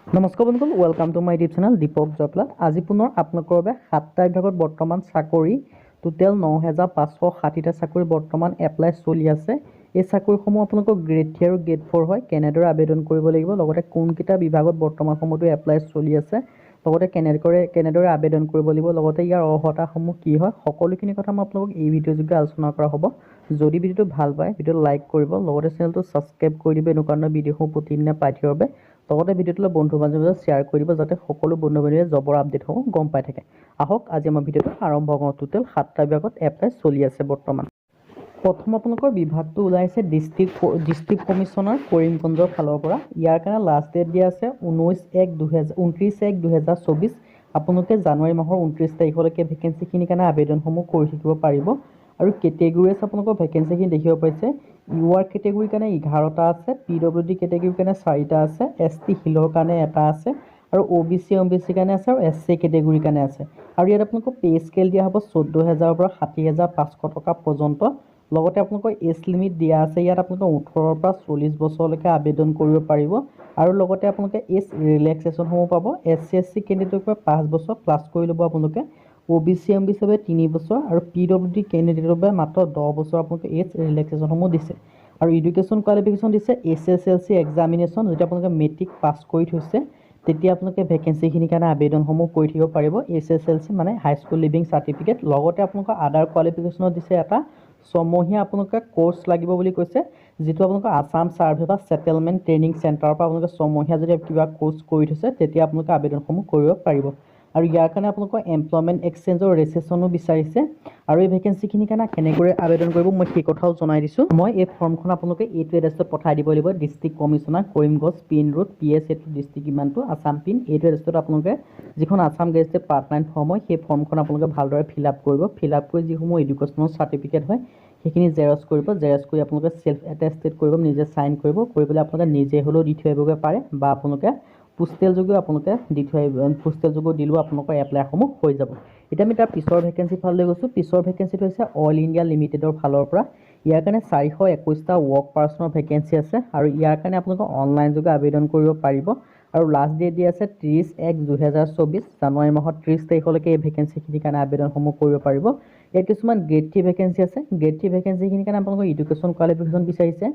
নমস্কাৰ বন্ধুসকল, welcome to my YouTube channel Deepak জয়প্লাট। আজি পুনৰ আপোনালোকৰ বাবে 7টা বিভাগত বৰ্তমান চাকৰি টোটেল ৯,৫৬০টা চাকৰি বৰ্তমান এপ্লাই চলি আছে। এই চাকৰিসমূহ আপোনালোকৰ গ্ৰেড 3 আৰু গ্ৰেড 4 হয়। কেনেদৰে আবেদন কৰিব লাগিব, লগতে কোনকেইটা বিভাগত বৰ্তমান সময়তো এপ্লাই চলি আছে, লগতে কেনেদৰে আবেদন কৰিব লাগিব, লগতে ইয়াৰ অৰ্হতাসমূহ কি হয়, সকলোখিনি কথা মই আপোনালোকক এই ভিডিঅ' যোগে আলোচনা কৰা হ'ব। যদি ভিডিঅ'টো ভাল পায় ভিডিঅ'টো লাইক কৰিব, লগতে চেনেলটো ছাবস্ক্ৰাইব কৰি দিব এনেকুৱা ধৰণৰ ভিডিঅ'সমূহ প্ৰতিদিনে পাই থাকিবৰ বাবে। লগতে ভিডিঅ'টোলৈ বন্ধু বান্ধৱীৰ মাজত শ্বেয়াৰ কৰি দিব যাতে সকলো বন্ধু বান্ধৱীয়ে জবৰ আপডেটসমূহ গম পাই থাকে। আহক আজি আমাৰ ভিডিঅ'টো আৰম্ভ কৰোঁ। টোটেল 7টা বিভাগত এপ্লাই চলি আছে বৰ্তমান। প্ৰথম আপোনালোকৰ বিভাগটো ওলাইছে ডিষ্ট্ৰিক্ট কমিশ্যনাৰ কৰিমগঞ্জৰ ফালৰ পৰা। ইয়াৰ কাৰণে লাষ্ট ডেট দিয়া আছে 29/1/2024। আপোনালোকে জানুৱাৰী মাহৰ 29 তাৰিখলৈকে ভেকেঞ্চিখিনিৰ কাৰণে আবেদনসমূহ কৰি থাকিব পাৰিব। আৰু কেটেগৰীজ আপোনালোকৰ ভেকেঞ্চিখিনি দেখিব পাইছে। ইউআৰ কেটেগৰীৰ কাৰণে 11টা আছে, PWD কেটেগৰীৰ কাৰণে 4টা আছে, ST হিলৰ কাৰণে 1টা আছে, আৰু OBC কাৰণে আছে, আৰু SC কেটেগৰীৰ কাৰণে আছে। আৰু ইয়াত আপোনালোকক পে' স্কেল দিয়া হ'ব 14,000ৰ পৰা 60,500 টকা পৰ্যন্ত। লগতে আপোনালোকৰ এজ লিমিট দিয়া আছে। ইয়াত আপোনালোকে 18ৰ পৰা 40 বছৰলৈকে আবেদন কৰিব পাৰিব। আৰু লগতে আপোনালোকে এজ ৰিলেক্সেশ্যনসমূহ পাব। SC SC কেণ্ডিডেটৰ পৰা 5 বছৰ প্লাছ কৰি ল'ব আপোনালোকে। OBC বাবে 3 বছৰ, আৰু PWD কেণ্ডিডেটৰ বাবে মাত্ৰ 10 বছৰ আপোনালোকে এজ ৰিলেক্সেশ্যনসমূহ দিছে। আৰু এডুকেশ্যন কোৱালিফিকেশ্যন দিছে SSLC এক্সামিনেশ্যন। যদি আপোনালোকে মেট্ৰিক পাছ কৰি থৈছে তেতিয়া আপোনালোকে ভেকেঞ্চিখিনিৰ কাৰণে আবেদনসমূহ কৰি থাকিব পাৰিব। SSLC মানে হাইস্কুল লিভিং চাৰ্টিফিকেট। লগতে আপোনালোকৰ আদাৰ কোৱালিফিকেশ্যনত দিছে এটা 6 মহীয়া আপোনালোকে কোৰ্চ লাগিব বুলি কৈছে, যিটো আপোনালোকৰ আছাম ছাৰ্ভে বা ছেটেলমেণ্ট ট্ৰেইনিং চেণ্টাৰৰ পৰা আপোনালোকে 6 মহীয়া যদি কিবা কোৰ্চ কৰি থৈছে তেতিয়া আপোনালোকে আবেদনসমূহ কৰিব পাৰিব। আৰু ইয়াৰ কাৰণে আপোনালোকৰ এমপ্লয়মেণ্ট এক্সচেঞ্জৰ ৰেজিষ্ট্ৰেশ্যনো বিচাৰিছে। আৰু এই ভেকেঞ্চিখিনিৰ কাৰণে কেনেকৈ আবেদন কৰিব মই সেই কথাও জনাই দিছোঁ। মই এই ফৰ্মখন আপোনালোকে এইটো এড্ৰেছত পঠাই দিব লাগিব। District commissioner Karimganj, pin road, PS এইটো ডিষ্ট্ৰিক্ট ইমানটো, আছাম পিন। এইটো এড্ৰেছত আপোনালোকে যিখন আছাম গেজেটেড পাৰ্টনাইন ফৰ্ম হয় সেই ফৰ্মখন আপোনালোকে ভালদৰে ফিল আপ কৰিব। ফিল আপ কৰি যিসমূহ এডুকেশ্যনেল চাৰ্টিফিকেট হয় সেইখিনি জেৰক্স কৰিব। জেৰক্স কৰি আপোনালোকে সেল্ফ এটেষ্টেড কৰিব, নিজে চাইন কৰিব। কৰি পেলাই আপোনালোকে নিজে হ'লেও দি থৈ আহিবগৈ পাৰে, বা আপোনালোকে পোষ্টেল যোগেও আপোনালোকে দি থৈ আহিব। পোষ্টেল যোগেও দিলেও আপোনালোকৰ এপ্লাইসমূহ হৈ যাব। এতিয়া আমি তাৰ পিছৰ ভেকেঞ্চি ফাললৈ গৈছোঁ। পিছৰ ভেকেঞ্চিটো হৈছে অইল ইণ্ডিয়া লিমিটেডৰ ফালৰ পৰা। ইয়াৰ কাৰণে 421টা ৱৰ্ক পাৰ্চনৰ ভেকেঞ্চি আছে। আৰু ইয়াৰ কাৰণে আপোনালোকে অনলাইন যোগে আবেদন কৰিব পাৰিব। আৰু লাষ্ট ডেট দিয়া আছে 30/1/2024, জানুৱাৰী মাহৰ 30 তাৰিখলৈকে এই ভেকেঞ্চিখিনিৰ কাৰণে আবেদনসমূহ কৰিব পাৰিব। ইয়াত কিছুমান গ্ৰেড 3 ভেকেঞ্চি আছে। গ্ৰেড 3 ভেকেঞ্চিখিনিৰ কাৰণে আপোনালোকৰ এডুকেশ্যন কোৱালিফিকেশ্যন বিচাৰিছে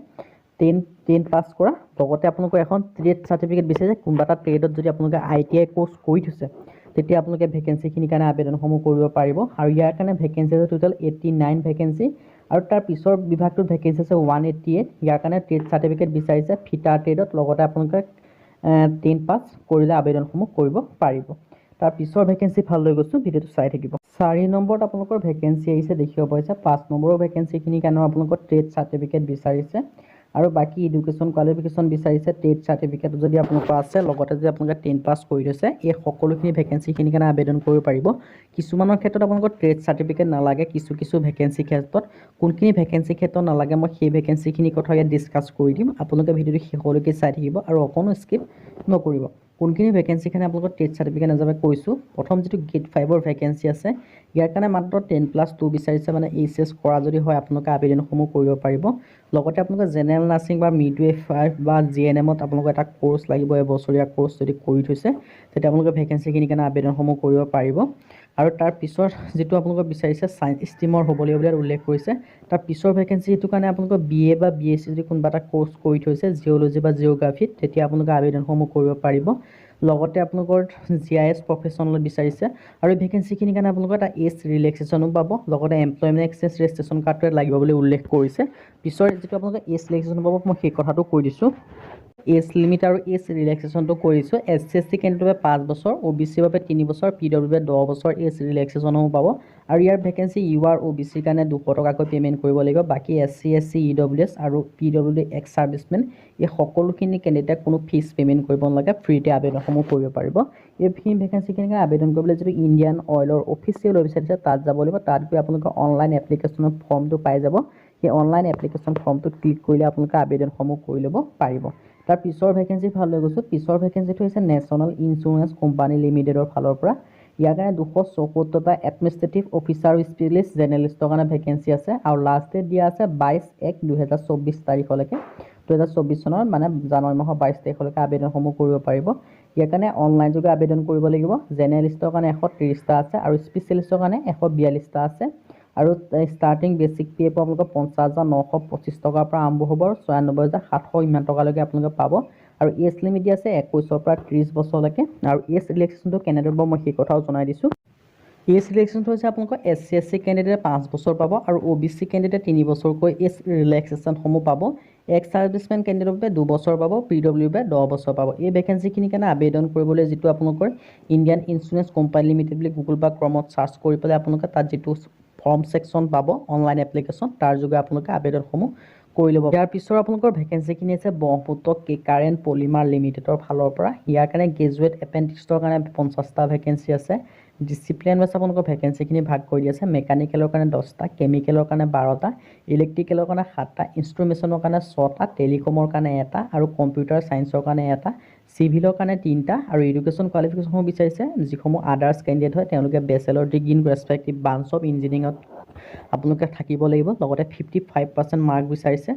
10 পাছ কৰা। লগতে আপোনালোকৰ এখন ট্ৰেড চাৰ্টিফিকেট বিচাৰিছে। কোনোবা এটা ট্ৰেডত যদি আপোনালোকে ITI কোৰ্চ কৰি থৈছে তেতিয়া আপোনালোকে ভেকেঞ্চিখিনিৰ কাৰণে আবেদনসমূহ কৰিব পাৰিব। আৰু ইয়াৰ কাৰণে ভেকেঞ্চি আছে টোটেল 89 ভেকেঞ্চি। আৰু তাৰ পিছৰ বিভাগটোত ভেকেঞ্চি আছে 188। ইয়াৰ কাৰণে ট্ৰেড চাৰ্টিফিকেট বিচাৰিছে ফিটাৰ ট্ৰেডত। লগতে আপোনালোকে 10 পাছ কৰিলে আবেদনসমূহ কৰিব পাৰিব। তাৰ পিছৰ ভেকেঞ্চি ভাল লৈ গৈছোঁ, ভিডিঅ'টো চাই থাকিব। 4 নম্বৰত আপোনালোকৰ ভেকেঞ্চি আহিছে দেখিব পাইছে। 5 নম্বৰৰ ভেকেঞ্চিখিনিৰ কাৰণেও আপোনালোকৰ ট্ৰেড চাৰ্টিফিকেট বিচাৰিছে। আৰু বাকী এডুকেশ্যন কোৱালিফিকেশ্যন বিচাৰিছে। ট্ৰেড চাৰ্টিফিকেট যদি আপোনালোকৰ আছে, লগতে যদি আপোনালোকে 10 পাছ কৰি থৈছে, এই সকলোখিনি ভেকেঞ্চিখিনিৰ কাৰণে আবেদন কৰিব পাৰিব। কিছুমানৰ ক্ষেত্ৰত আপোনালোকৰ ট্ৰেড চাৰ্টিফিকেট নালাগে। কিছু ভেকেঞ্চি ক্ষেত্ৰত কোনখিনি ভেকেঞ্চি ক্ষেত্ৰত নালাগে মই সেই ভেকেঞ্চিখিনিৰ কথা ইয়াত ডিছকাছ কৰি দিম। আপোনালোকে ভিডিঅ'টো শেষলৈকে চাই থাকিব আৰু অকণো স্কিপ নকৰিব। কোনখিনি ভেকেঞ্চিখিনি আপোনালোকৰ ট্ৰেড চাৰ্টিফিকেট নাযাবে কৈছোঁ। প্ৰথম যিটো গ্ৰেড 5ৰ ভেকেঞ্চি আছে, ইয়াৰ কাৰণে মাত্ৰ 10+2 বিচাৰিছে, মানে HS কৰা যদি হয় আপোনালোকে আবেদনসমূহ কৰিব পাৰিব। লগতে আপোনালোকে জেনেৰেল নাৰ্ছিং বা মিডৱাইফাৰী বা GNMত আপোনালোকৰ এটা কোৰ্চ লাগিব, এবছৰীয়া কোৰ্চ যদি কৰি থৈছে তেতিয়া আপোনালোকে ভেকেঞ্চিখিনিৰ কাৰণে আবেদনসমূহ কৰিব পাৰিব। আৰু তাৰ পিছৰ যিটো আপোনালোকে বিচাৰিছে ছায়েন্স ষ্ট্ৰীমৰ হ'ব লাগিব বুলি উল্লেখ কৰিছে। তাৰ পিছৰ ভেকেঞ্চি যিটো কাৰণে আপোনালোকৰ BA বা BSc যদি কোনোবা এটা কোৰ্চ কৰি থৈছে জিঅ'লজি বা জিঅ'গ্ৰাফিত, তেতিয়া আপোনালোকে আবেদনসমূহ কৰিব পাৰিব। লগতে আপোনালোকৰ GIS প্ৰফেচনেল বিচাৰিছে। আৰু এই ভেকেঞ্চিখিনিৰ কাৰণে আপোনালোকৰ এটা এজ ৰিলেক্সেশ্যনো পাব। লগতে এমপ্লয়মেণ্ট এক্সচেঞ্জ ৰেজিষ্ট্ৰেশ্যন কাৰ্ডটো লাগিব বুলি উল্লেখ কৰিছে। পিছৰ যিটো আপোনালোকে এজ ৰিলেক্সেশ্যন পাব মই সেই কথাটো কৈ দিছোঁ। এজ লিমিট আৰু এজ ৰিলেক্সেশ্যনটো কৰিছোঁ। SC SC কেণ্ডিডেটৰ বাবে 5 বছৰ, OBC বাবে 3 বছৰ, PWD বাবে 10 বছৰ এজ ৰিলেক্সেশ্যনসমূহ পাব। আৰু ইয়াৰ ভেকেঞ্চি UR OBC কাৰণে 200 টকাকৈ পে'মেণ্ট কৰিব লাগিব। বাকী SC SC EWS আৰু PWD এক্স ছাৰ্ভিচমেন এই সকলোখিনি কেণ্ডিডেটে কোনো ফিজ পে'মেণ্ট কৰিব নালাগে, ফ্ৰীতে আবেদনসমূহ কৰিব পাৰিব। এইখিনি ভেকেঞ্চিখিনিৰ কাৰণে আবেদন কৰিবলৈ যদি ইণ্ডিয়ান অইলৰ অফিচিয়েল ৱেবছাইট আছে তাত যাব লাগিব। তাত গৈ আপোনালোকে অনলাইন এপ্লিকেশ্যনৰ ফৰ্মটো পাই যাব। সেই অনলাইন এপ্লিকেশ্যন ফৰ্মটোত ক্লিক কৰিলে আপোনালোকে আবেদনসমূহ কৰি ল'ব পাৰিব। তাৰ পিছৰ ভেকেঞ্চি ভাল লৈ গৈছোঁ। পিছৰ ভেকেঞ্চিটো হৈছে নেশ্যনেল ইঞ্চুৰেঞ্চ কোম্পানী লিমিটেডৰ ফালৰ পৰা। ইয়াৰ কাৰণে 274টা এডমিনিষ্ট্ৰেটিভ অফিচাৰ স্পেচিয়েলিষ্ট জেনেৰেলিষ্টৰ কাৰণে ভেকেঞ্চি আছে। আৰু লাষ্ট ডেট দিয়া আছে 22/1/2024 তাৰিখলৈকে। 2024 চনৰ মানে জানুৱাৰী মাহৰ 22 তাৰিখলৈকে আবেদনসমূহ কৰিব পাৰিব। ইয়াৰ কাৰণে অনলাইন যোগে আবেদন কৰিব লাগিব। জেনেৰেলিষ্টৰ কাৰণে 130টা আছে আৰু স্পেচিয়েলিষ্টৰ কাৰণে 142টা আছে। আৰু ষ্টাৰ্টিং বেচিক পে আপোনালোকৰ 50,925 টকাৰ পৰা আৰম্ভ হ'ব আৰু 96,700 ইমান টকালৈকে আপোনালোকে পাব। আৰু এজ লিমিট আছে 21ৰ পৰা 30 বছৰলৈকে। আৰু এজ ৰিলেক্সেশ্যনটো কেনেদৰে পাব মই সেই কথাও জনাই দিছোঁ। এজ ৰিলেক্সেশ্যনটো হৈছে আপোনালোকৰ SC/SC কেণ্ডিডেটে 5 বছৰ পাব আৰু OBC কেণ্ডিডেটে 3 বছৰকৈ এজ ৰিলেক্সেশ্যনসমূহ পাব। এক্স ছাৰ্ভিচমেন কেণ্ডিডেটৰ বাবে 2 বছৰ পাব, PW বাবে 10 বছৰ পাব। এই ভেকেঞ্চিখিনিৰ কাৰণে আবেদন কৰিবলৈ যিটো আপোনালোকৰ ইণ্ডিয়ান ইঞ্চুৰেঞ্চ কোম্পানী লিমিটেড বুলি গুগল বা ক্ৰমত চাৰ্চ কৰি পেলাই আপোনালোকে তাত যিটো ফৰ্ম ছেকশ্যন পাব অনলাইন এপ্লিকেশ্যন তাৰ যোগে আপোনালোকে আবেদনসমূহ কৰি ল'ব। ইয়াৰ পিছৰ আপোনালোকৰ ভেকেঞ্চিখিনি আছে ব্ৰহ্মপুত্ৰ কাৰেণ্ট পলিমাৰ লিমিটেডৰ ফালৰ পৰা। ইয়াৰ কাৰণে গ্ৰেজুৱেট এপ্ৰেণ্টিছৰ কাৰণে 50টা ভেকেঞ্চি আছে। ডিচিপ্লিন ৱাইজ আপোনালোকৰ ভেকেঞ্চিখিনি ভাগ কৰি আছে। মেকানিকেলৰ কাৰণে 10টা, কেমিকেলৰ কাৰণে 12টা, ইলেক্ট্ৰিকেলৰ কাৰণে 7টা, ইনষ্ট্ৰুমেশ্যনৰ কাৰণে 6টা, টেলিকমৰ কাৰণে 1টা আৰু কম্পিউটাৰ ছায়েন্সৰ কাৰণে 1টা, চিভিলৰ কাৰণে 3টা আৰু এডুকেশ্যন কোৱালিফিকেশ্যনসমূহ বিচাৰিছে যিসমূহ আদাৰ্ছ কেণ্ডিডেট হয় তেওঁলোকে bachelor degree in respective branch of ইঞ্জিনিয়াৰিঙত আপোনালোকে থাকিব লাগিব। লগতে 55% মাৰ্ক বিচাৰিছে।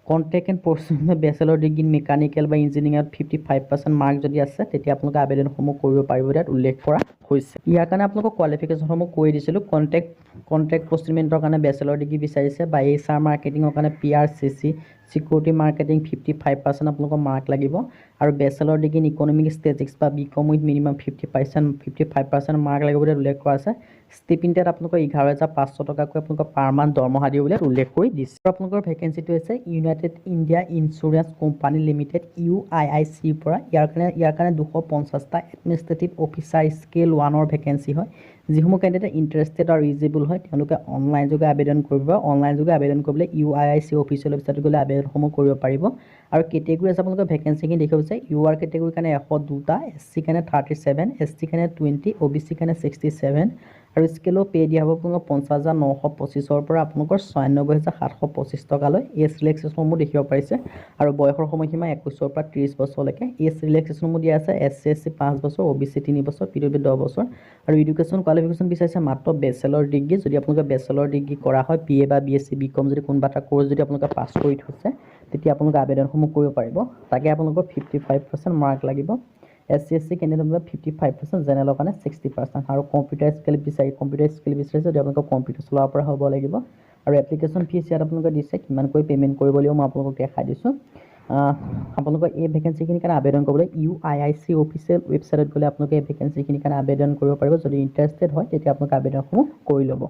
Contract and professional bachelor degree in mechanical বা ইঞ্জিনিয়াৰিঙত 55% মাৰ্ক যদি আছে তেতিয়া আপোনালোকে আবেদনসমূহ কৰিব পাৰিব, ইয়াত উল্লেখ কৰা হৈছে। ইয়াৰ কাৰণে আপোনালোকক কোৱালিফিকেশ্যনসমূহ কৈ দিছিলোঁ। কণ্ট্ৰেক্ট প্ৰচিডমেণ্টৰ কাৰণে বেচেলৰ ডিগ্ৰী বিচাৰিছে বা HR মাৰ্কেটিঙৰ কাৰণে PRCC চিকিউৰিটি মাৰ্কেটিং 55% আপোনালোকৰ মাৰ্ক লাগিব। আৰু বেচেলৰ ডিগ্ৰী ইন ইকনমিক ষ্টেটিক্স বা BCom উইথ মিনিমাম 55% মাৰ্ক লাগিব বুলি উল্লেখ কৰা আছে। ষ্টিপেণ্ডিয়াত আপোনালোকৰ 11,500 টকাকৈ আপোনালোকৰ পাৰ মান্থ দৰমহা দিব বুলি উল্লেখ কৰি দিছে। আপোনালোকৰ ভেকেঞ্চিটো হৈছে United India insurance company limited UIICৰ পৰা। ইয়াৰ কাৰণে 250টা এডমিনিষ্ট্ৰেটিভ অফিচাৰ স্কেল 1ৰ ভেকেঞ্চি হয়। যিসমূহ কেণ্ডিডেট ইণ্টাৰেষ্টেড আৰু ইলিজিবল হয় তেওঁলোকে অনলাইন যোগে আবেদন কৰিব। অনলাইন যোগে আবেদন কৰিবলৈ UIIC অফিচিয়েল ৱেবছাইটত গ'লে আবেদনসমূহ কৰিব পাৰিব। আৰু কেটেগৰী আছে আপোনালোকৰ ভেকেঞ্চিখিনি দেখিব হৈছে UR কেটেগৰীৰ কাৰণে 102টা, SC কাৰণে 37, ST কাৰণে 20, OBC কাৰণে 67 আৰু স্কেলৰ পে' দিয়া হ'ব আপোনালোকৰ 50,925ৰ পৰা আপোনালোকৰ 96,725 টকালৈ। এজ ৰিলেক্সেশ্যনসমূহ দেখিব পাৰিছে আৰু বয়সৰ সময়সীমা 21ৰ পৰা 30 বছৰলৈকে। এজ ৰিলেক্সেশ্যনসমূহ দিয়া আছে SC/SC 5 বছৰ, OBC 3 বছৰ, PW 10 বছৰ আৰু এডুকেশ্যন কোৱালিফিকেশ্যন বিচাৰিছে মাত্ৰ বেচেলৰ ডিগ্ৰী। যদি আপোনালোকে বেচেলৰ ডিগ্ৰী কৰা হয় BA বা BSc BCom যদি কোনোবা এটা কোৰ্চ যদি আপোনালোকে পাছ কৰি থৈছে তেতিয়া আপোনালোকে আবেদনসমূহ কৰিব পাৰিব। তাকে আপোনালোকৰ 55% মাৰ্ক লাগিব। SC/SC কেণ্ডিডেটৰ বাবে 55%, জেনেৰেলৰ কাৰণে 60% আৰু কম্পিউটাৰ স্কিল বিচাৰিছে যদি আপোনালোকক কম্পিউটাৰ চলাব পৰা হ'ব লাগিব। আৰু এপ্লিকেশ্যন ফিজ ইয়াত আপোনালোকে দিছে কিমানকৈ পে'মেণ্ট কৰিব লাগিব মই আপোনালোকক দেখাই দিছোঁ। আপোনালোকৰ এই ভেকেঞ্চিখিনিৰ কাৰণে আবেদন কৰিবলৈ UIIC অফিচিয়েল ৱেবছাইটত গ'লে আপোনালোকে এই ভেকেঞ্চিখিনিৰ কাৰণে আবেদন কৰিব পাৰিব। যদি ইণ্টাৰেষ্টেড হয় তেতিয়া আপোনালোকে আবেদনসমূহ কৰি ল'ব।